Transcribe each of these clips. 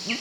Nó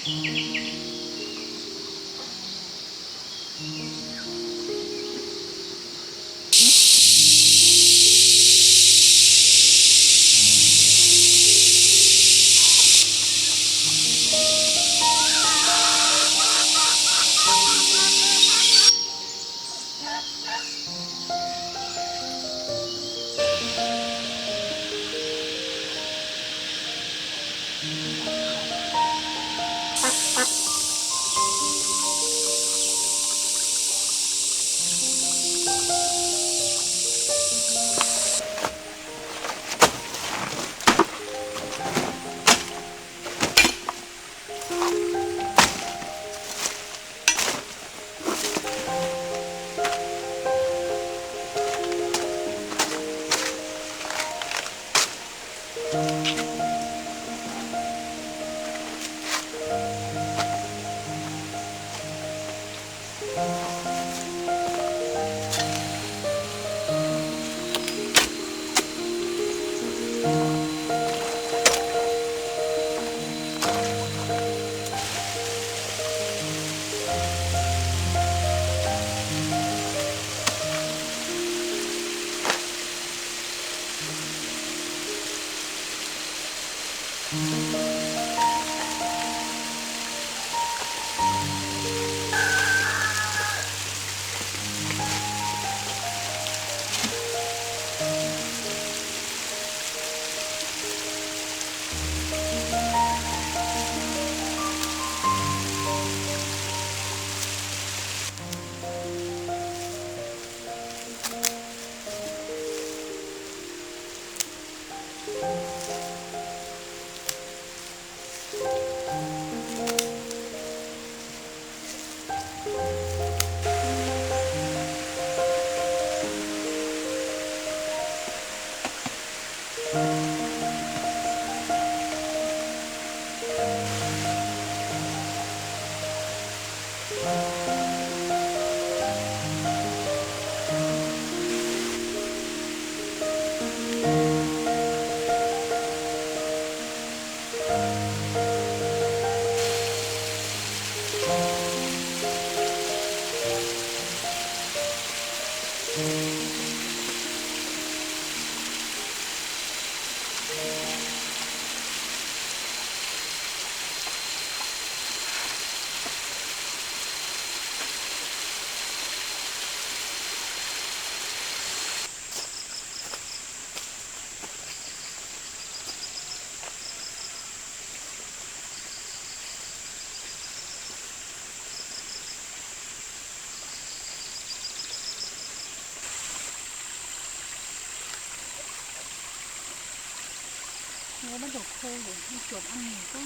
bắt đầu khô rồi, con chuột ăn nhiều quá.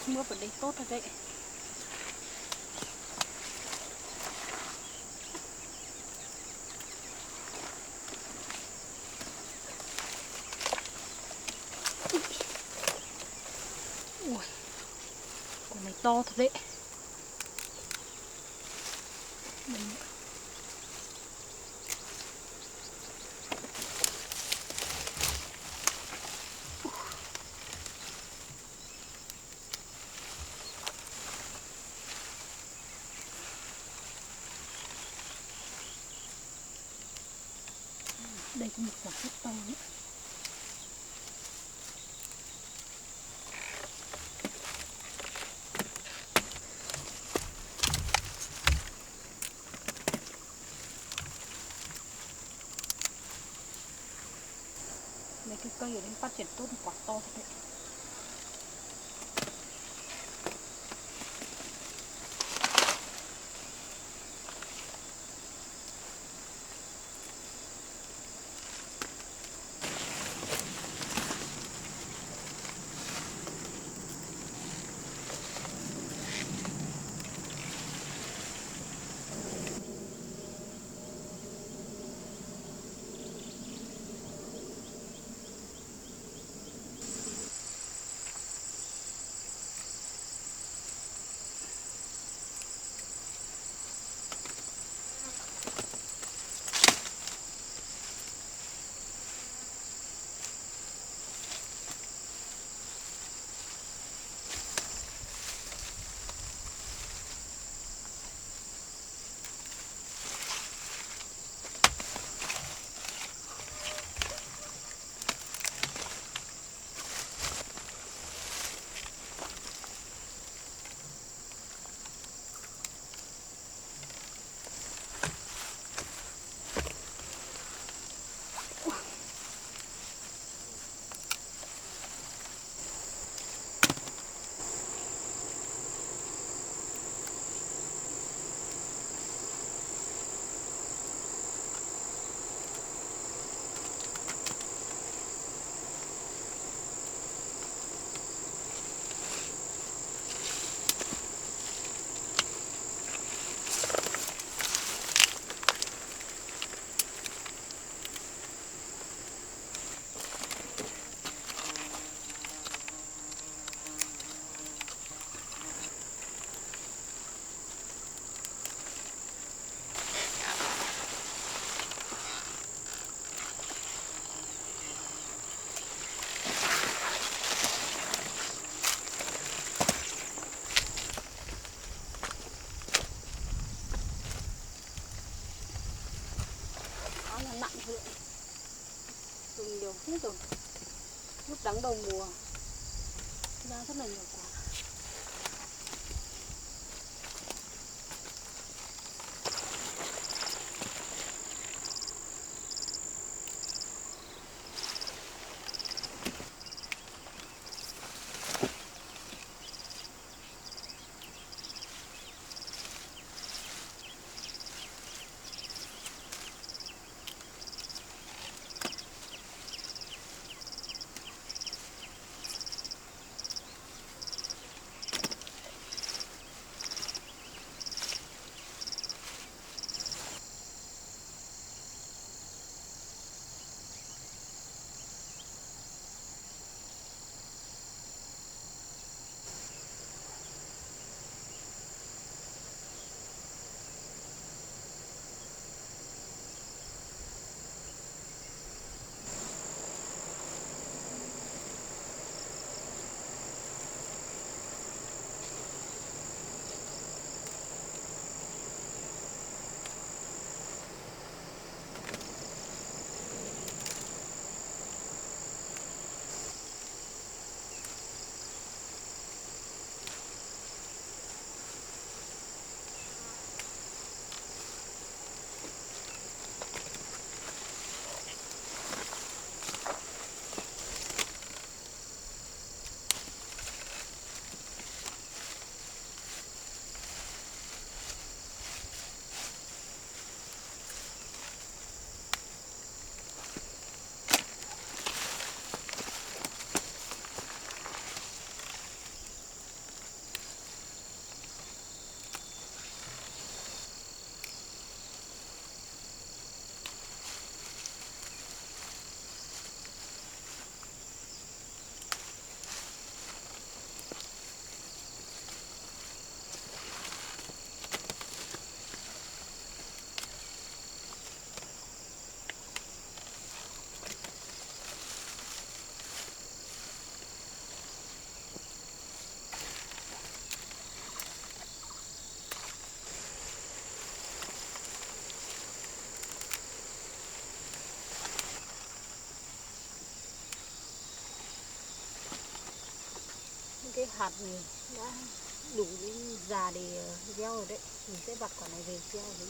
mưa vào đây tốt rồi đấy. Ui, con này to thật đấy. Đây có một quả rất to nữa. Mấy cái cây ở đây phát triển tốt, quả to thật đấy. Nặng hơn, dùng nhiều hết rồi. Lúc đắng đầu mùa ra rất là nhiều quả. hạt này đã đủ già để gieo rồi đấy. Mình sẽ vặt quả này về gieo đấy.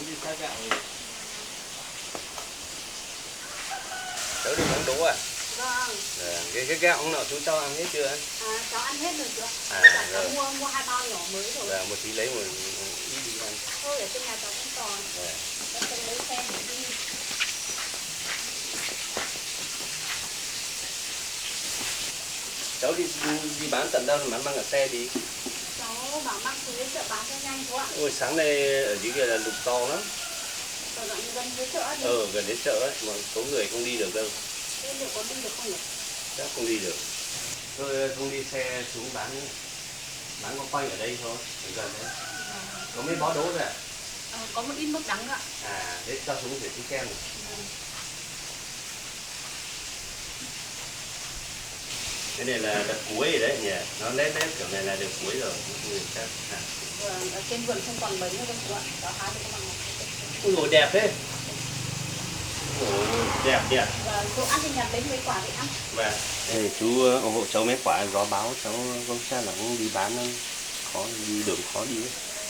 đi xa gạo. Cháu đi bán đỗ à? Vâng. Cái gạo nào chú cho ăn hết chưa? Cháu ăn hết rồi chưa? Rồi. Cháu mua 2 bao nhỏ mới rồi. Và một tí lấy một ít đi ăn. Thôi ở trên nhà cháu cũng còn. Cháu cần lấy xe để đi. Cháu đi bán tận đâu mà mang ở xe đi? Cháu bảo mang xuống chợ bán cho nhanh cô ạ. Ôi sáng nay ở dưới kia là lục to lắm. Gần dưới chợ đi. Gần đến chợ ấy, mà số người không đi được đâu. Thế liệu có đi được không nhỉ? Chắc không đi được. Tôi không đi xe xuống bán con quanh ở đây thôi, gần đấy. Có mấy bó đỗ rồi à? Có một ít nước đắng ạ. Thế cho xuống để xuống kem. Cái này là đợt cuối rồi đấy nhỉ? Nó lép kiểu này là đợt cuối rồi. Vâng, ở trên vườn không còn mấy nữa đâu chú ạ. Cháu hái được bằng này. Ôi dồi, đẹp thế. Ôi, đẹp. Vâng, chú ăn thì nhặt lấy mấy quả để ăn. Vâng. Đây, chú ủng hộ cháu mấy quả gió báo, cháu không sao là không đi bán khó, đi đường khó đi ấy.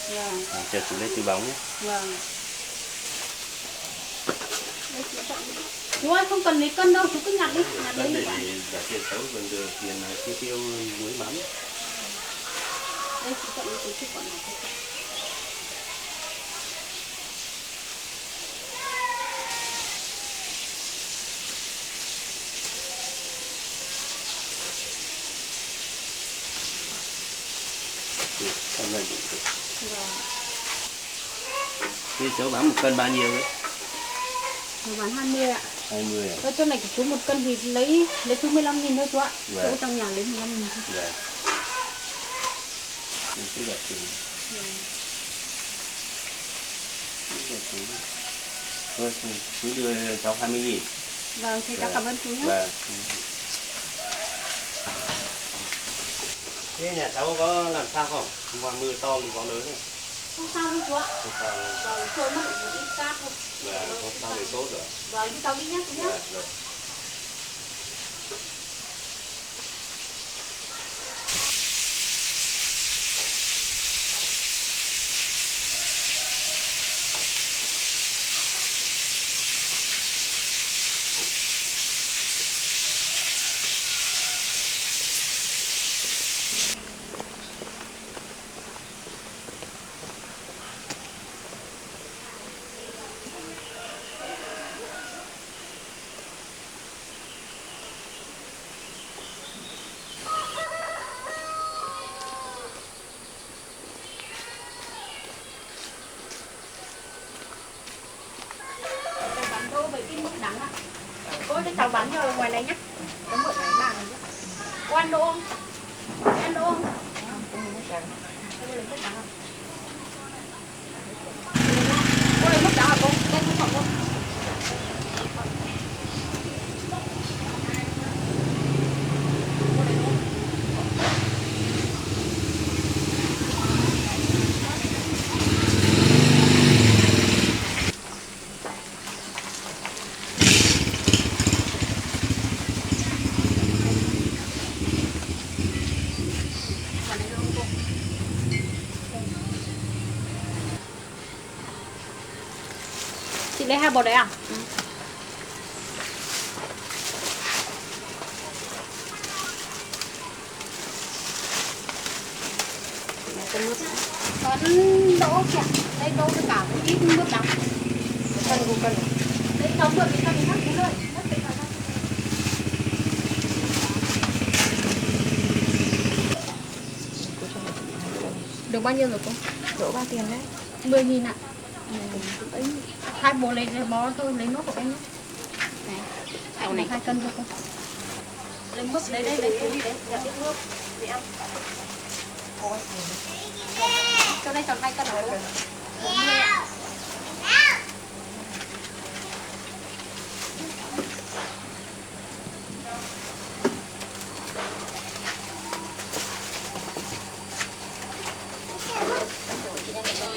Vâng. Chờ chú lấy túi bóng nhé. Vâng. Chú ơi, không cần lấy cân đâu, chú cứ nhặt đi, nhặt lấy Để giả tiền cháu còn được tiền tiêu muối mắm. Đây, chú chọn lấy chú quả này. Cảm ơn chị. Vâng. Thế cháu bán 1 cân bao nhiêu đấy? Cháu bán 20 ạ. 20 à? Ở chỗ này của chú 1 cân thì lấy chú 15.000 thôi chú ạ. Vâng. Chỗ trong nhà lấy 15.000 thôi. Dạ. Mình cứ đặt tiền. Thôi, chú đưa cháu 20.000. Vâng, thì cháu cảm ơn chú nhé. Vâng. Thế nhà cháu có làm sao không? Hôm qua mưa to thì có lớn không? Không sao đâu chú ạ. Không sao. Vâng, trôi mất một ít cát thôi. Vâng, không sao thì tốt rồi. Vâng, cháu đi nhé chú nhé. Vâng, rồi. Cô cho cháu bán cho ngoài này nhé. Có mượn cái bàn này nhé. Cô ăn đỗ không? Ăn đỗ không? Cô lấy mức trắng hả cô? Đây mức trắng cô. Chị lấy 2 bột đấy à? Còn đỗ kìa. Đây đỗ với cả một ít nước đắng. Cân của cân. Đây cháu mượn cái cân khác cũng rồi. Được bao nhiêu rồi cô? Đỗ bao tiền đấy? 10.000 ạ. 2 bố lấy bó tôi lấy nốt của em nhé. Này, cậu này 2 cân cho cô. Lấy mứt đấy đây, lấy túi đấy, dạ ít nước để ăn. Cho đây còn 2 cân rồi cô.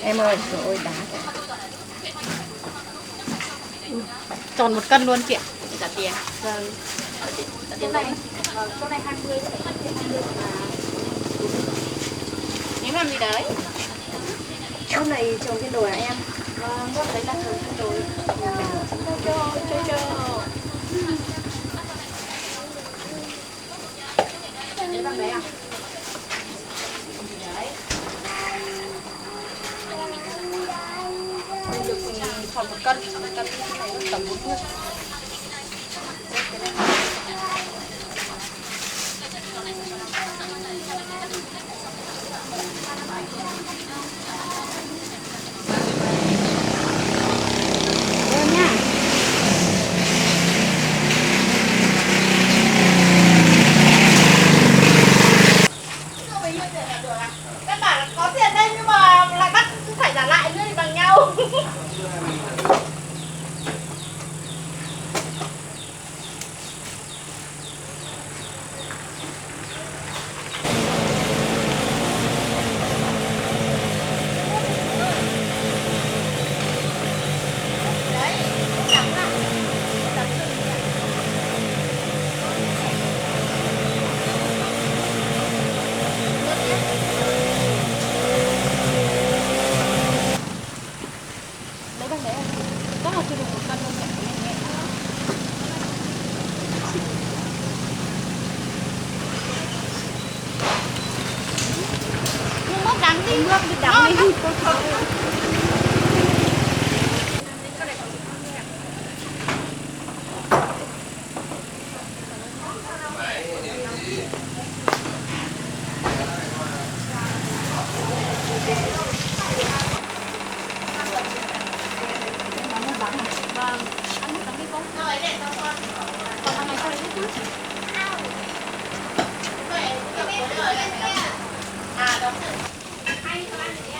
Em ơi, trời ơi đá kìa. Tròn 1 cân luôn chị ạ. Trả tiền. Vâng. Chỗ này, chỗ này 20, chỗ này 20 mà. Em làm gì đấy? Chỗ này trồng trên đồi à em? Vâng, con đấy là thử rồi. Cho. Để bằng đấy à? Đấy. Được còn 1 cân này tầm 40. Các bạn là có tiền đây nhưng mà lại bắt phải trả lại nữa thì bằng nhau. Lấy bằng đấy à? Chắc là chưa được 1 cân đâu nhỉ? Nhưng mốc đắng đi. Nước thì đắng đi. Vâng, ăn nước đắng đi con. Còn thằng này sao lại thích chứ? Ok nhá.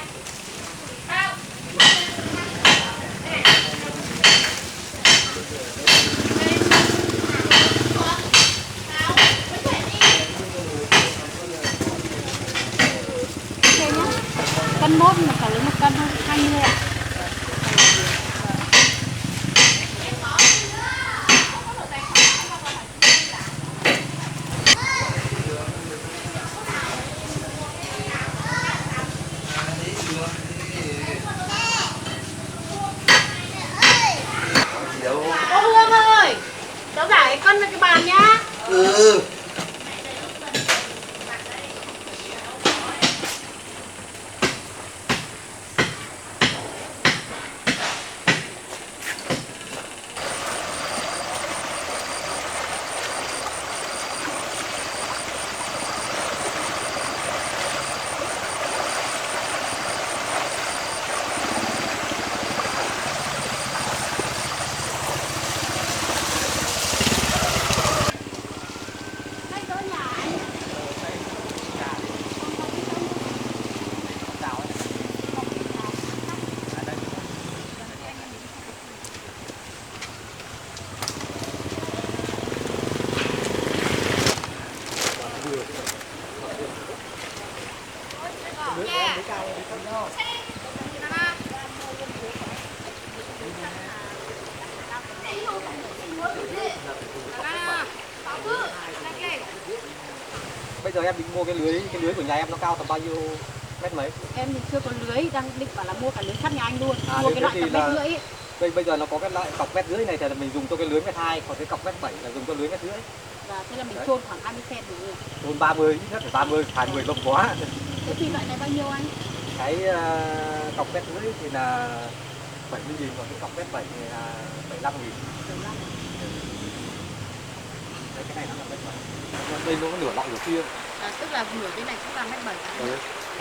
Cân mốt mà phải lấy 1 cân thôi, 20 ạ. Cô Hương ơi, cháu giải cân lên cái bàn nhá. Ừ. Bây giờ em định mua cái lưới của nhà em nó cao tầm bao nhiêu mét mấy? Em thì chưa có lưới, đang định bảo là mua cả lưới sắt nhà anh luôn. À, Mua cái loại tầm 1,5 mét. Bây giờ nó có cái loại cọc 1,5 mét này thì mình dùng cho cái lưới 1,2 m, còn cái cọc 1,7 m là dùng cho lưới 1,5 m. Và thế là mình chôn khoảng 20 cm đủ rồi. Chôn 30, ít nhất phải 30, 20 lông quá. Thế thì loại này bao nhiêu anh? Cái cọc 1,5 m thì là 70.000, còn cái cọc 1,7 m thì là 75.000. Đấy, cái này nó là 1,7. Đây nó có nửa nọng nửa kia. À, tức là nửa cái này cũng là 1,7 m.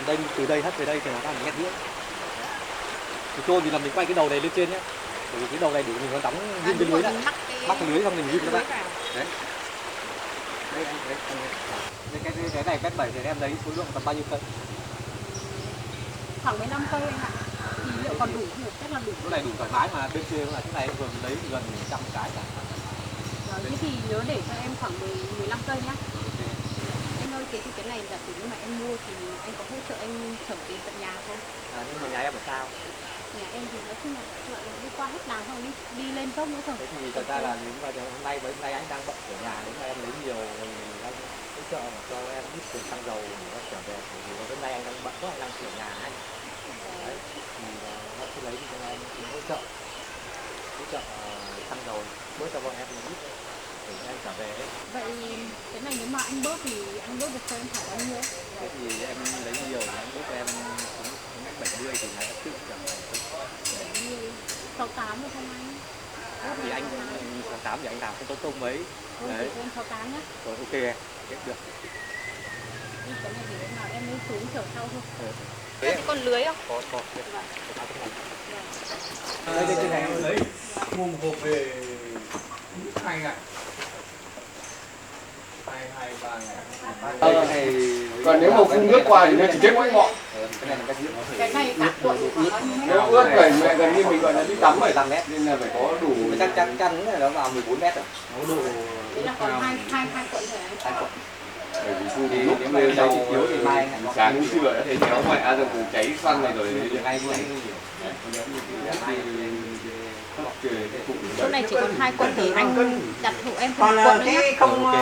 Đây từ đây hết về đây thì nó là 1,5 m. Cái chôn thì là mình quay cái đầu này lên trên nhé. Bởi vì cái đầu này để mình có đóng ghim cái lưới này. Mắc cái lưới xong thì mình ghim nó ra. Đấy. Đây, cái này 1,7 m thì em lấy số lượng tầm bao nhiêu cân? Khoảng 15 cây anh ạ. Thì liệu còn đủ không? Chắc là đủ. Cái này đủ thoải mái mà bên kia là cái này vừa lấy gần 100 cái cả. Thế thì nhớ để cho em khoảng 15 cây nhá. Anh ơi, cái này giả sử như mà em mua thì anh có hỗ trợ anh chở đến tận nhà không? À, nhưng mà nhà em ở sao? Nhà em thì nói chung là đi qua hết làng thôi, đi lên dốc nữa thôi. Thế thì thật ra là nếu mà hôm nay anh đang bận ở nhà, nếu mà em lấy nhiều thì anh hỗ trợ cho em ít tiền xăng dầu để em trở về. Vì hôm nay anh đang bận quá, anh đang sửa nhà anh. Đấy, thì nói chung lấy thì cho em hỗ trợ xăng dầu bớt cho bọn em một ít để em trở về ấy. Vậy cái này nếu mà anh bớt thì anh bớt được cho em phải bao nhiêu? Thế thì em lấy nhiều thì em bớt cho em xuống 70 thì là tự chẳng phải 68 được không anh? thì anh 68 thì anh làm không tốn công mấy. Đấy. Em 68 nhá. Rồi ok em, được. Cái này để nào em mới xuống chở sau thôi. Thế còn lưới không? Có. Đây trên này em lấy mua một hộp về 2 ngày. 2-3 ngày. Còn nếu mà phun nước qua thì nó chỉ chết mỗi ngọn. Cái này là cái gì? Cái này cả cuộn của bao nhiêu mét? Nếu ướt vậy mẹ gần như mình gọi là đi tắm rồi, 15 mét nên là phải có đủ. chắc chắn nó vào 14 mét rồi. Nó độ Thế là còn hai cuộn rồi anh. Bởi vì phun Thì lúc nếu mà cháy chỉ thiếu thì mai sáng trưa đã thấy kéo ngoài ra rồi cháy xăng này rồi ngay luôn. Chỗ này chỉ còn 2 cuộn thì anh đặt hộ em còn một cuộn nữa cái nhá. không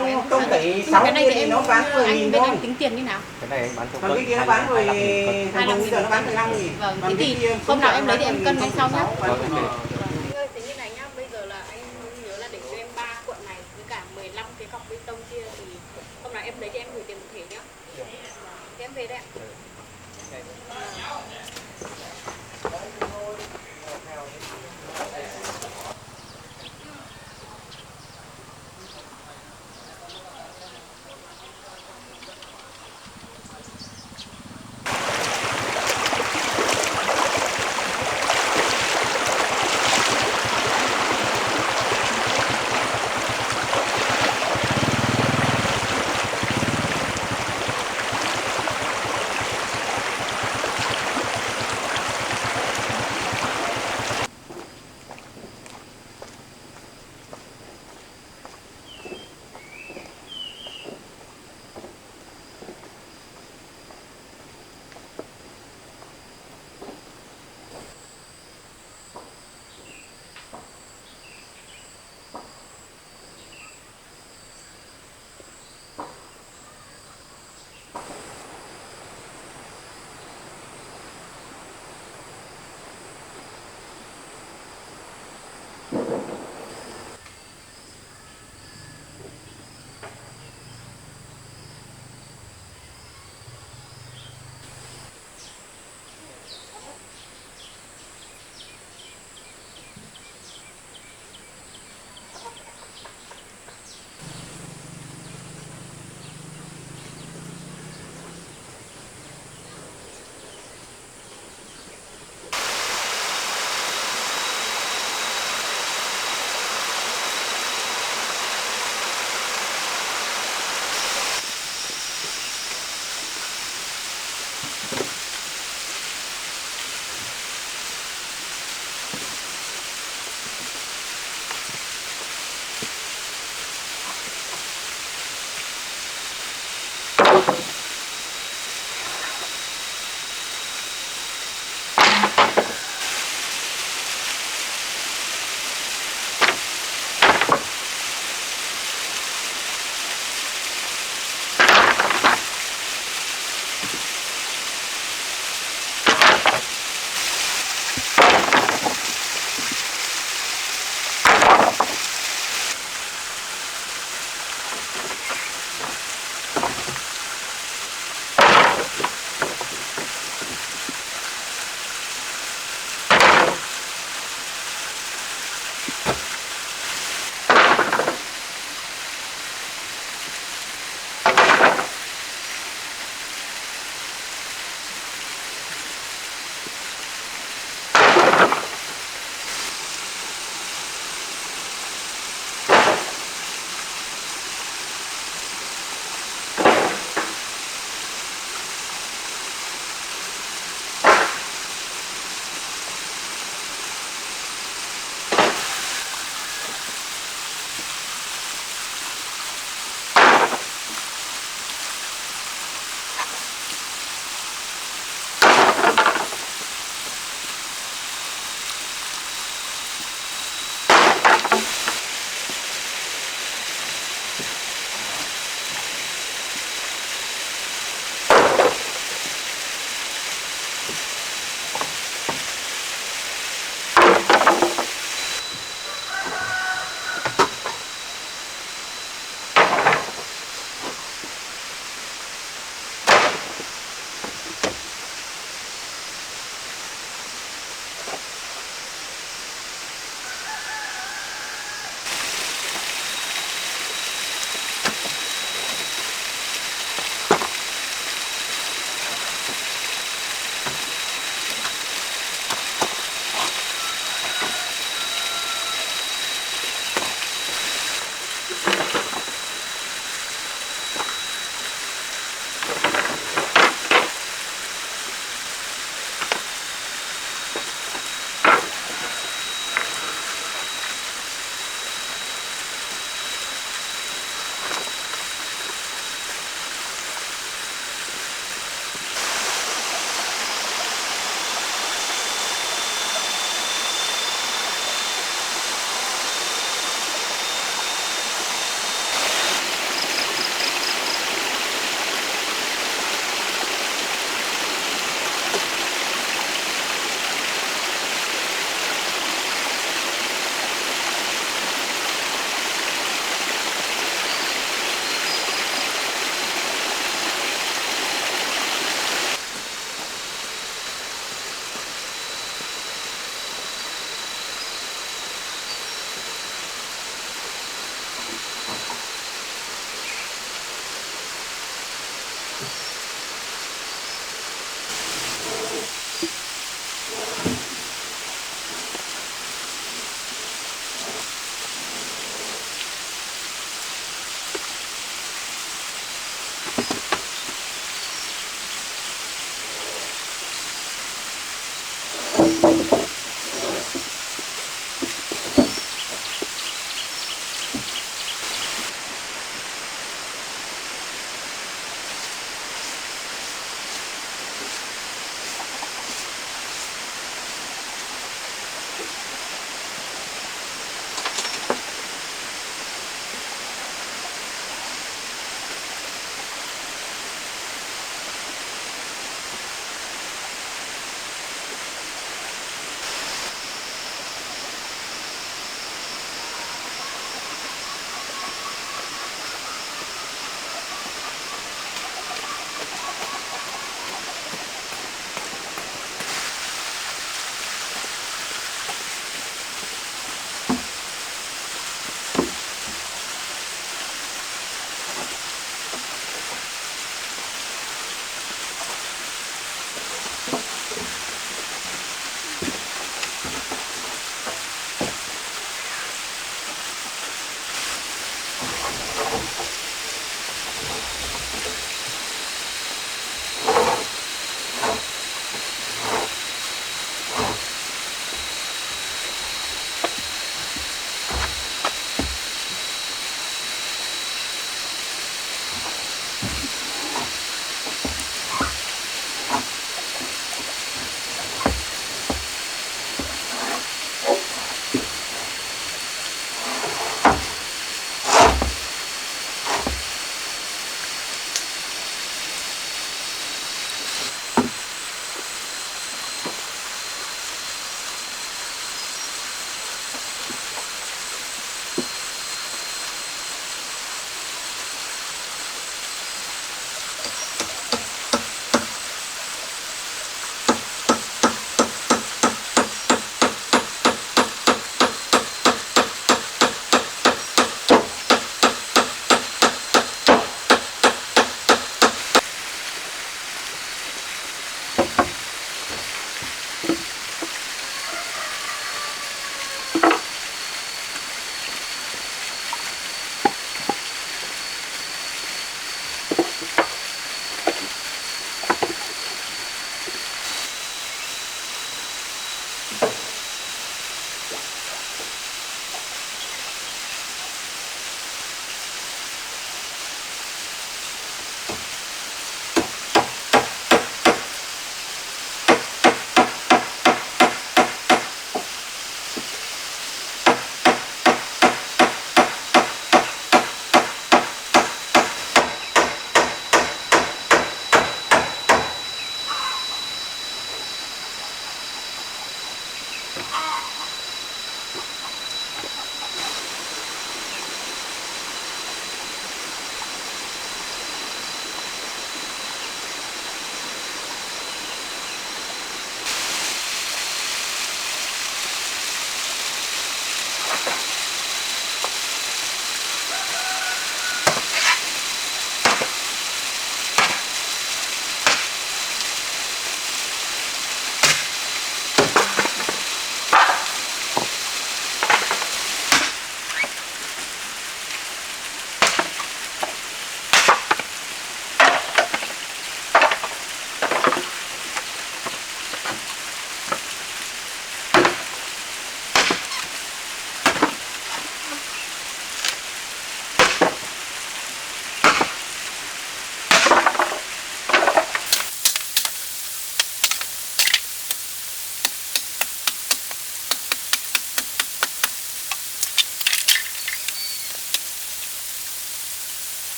phải không phải 6 Cái này thì thì em nó bán 10.000 anh bên thôi. em tính tiền như nào? Cái này em bán cho Còn cái kia nó bán 10, 25.000. còn giờ nó bán 15.000. Vâng, Còn thế cái thì kia hôm nào em lấy thì em cân ngay sau nhá. bán Ok. Anh ơi, thế như này nhá, bây giờ là anh nhớ là để cho em 3 cuộn này với cả 15 cái cọc bê tông kia thì hôm nào em lấy thì em gửi tiền một thể nhá. Thế em về đây ạ.